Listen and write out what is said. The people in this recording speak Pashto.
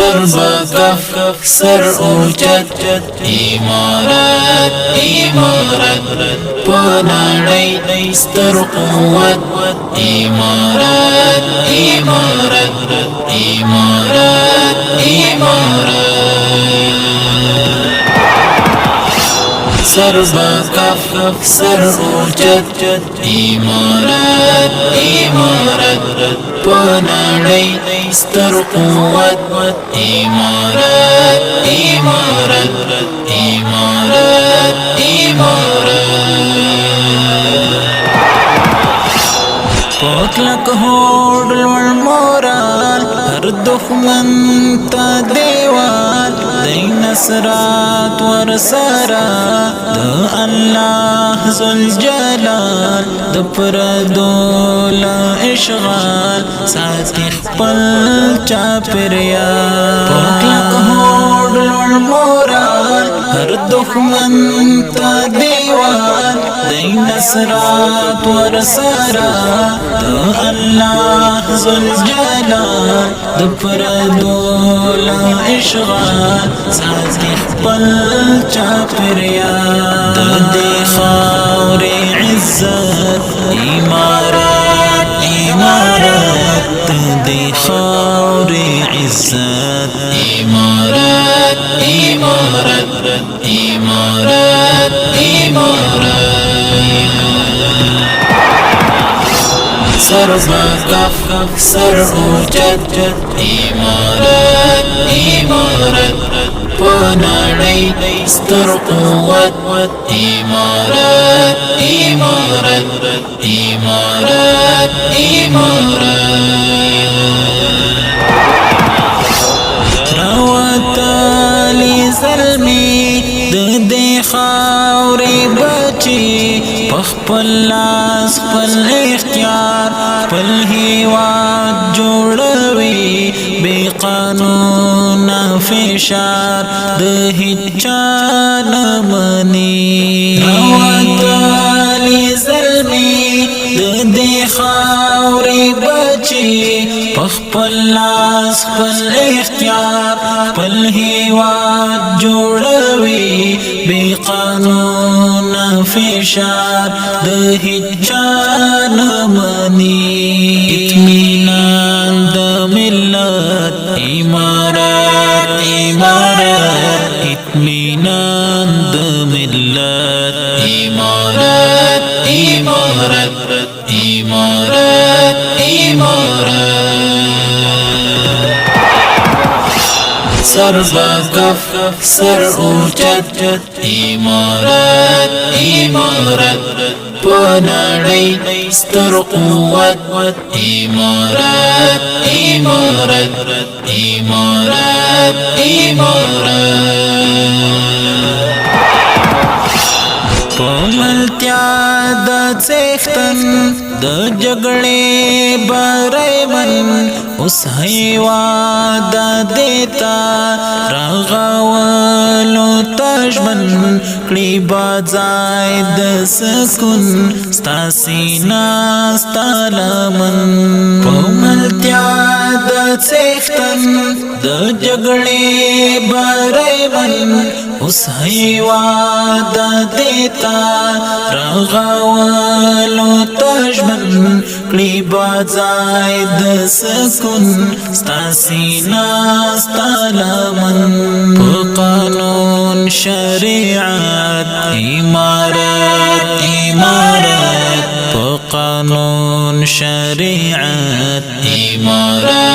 سر بکف سر اوچت امارت امارت پنړۍ ستر قوت امارت امارت امارت امارت سر بکف سر اوچت امارت امارت پنړۍ ستر قوت امارت امارت امارت امارت پاکلک هوډ لوړ مورال هر دښمن ته دیوال دی نصرات ورسره د الله ذوالجلال د پردو له اشغال ساتي خپل چاپېریال پاکلک هوډ لوړ مورال هر دښمن ته دیوال دی نصرات ورسره د الله ذوالجلال د پردو له اشغال ساتي خپل چاپېریال د دې خاورې عزت امارت امارت د دې خاورې عزت امارت امارت امارت امارت سر بکف سر اوچت امارت امارت پنړۍ ستر قوت امارت امارت امارت امارت راوتلی زلمی د دې خاورې بچي پخپل لاس خپل اختیار خپل هیواد جوړوي بې قانونه فشار د هیچا نه مني راوتلی زلمي د دې خاورې بچي پخپل لاس خپل اختیار خپل هیواد جوړوي بې قانونه فشار د هیچا نه مني اطمینان د ملت امارت امارت اطمینان د ملت امارت امارت امارت امارت سر بکف سر اوچت امارت امارت پنړۍ ستر قوت امارت امارت امارت امارت پملتیا د څښتن د جګړې بری من اوس هیواد دیتا راغولو تژمن کړي بازای د سکون ستا سینا ستا لمن پملتیا د څښتن د جګړې بری من اوس هیواد دیتا راغولو تژمن کړي بازای د سکون ستا سینا ستا لمن په قانون شریعت امارت امارت په قانون شریعت امارت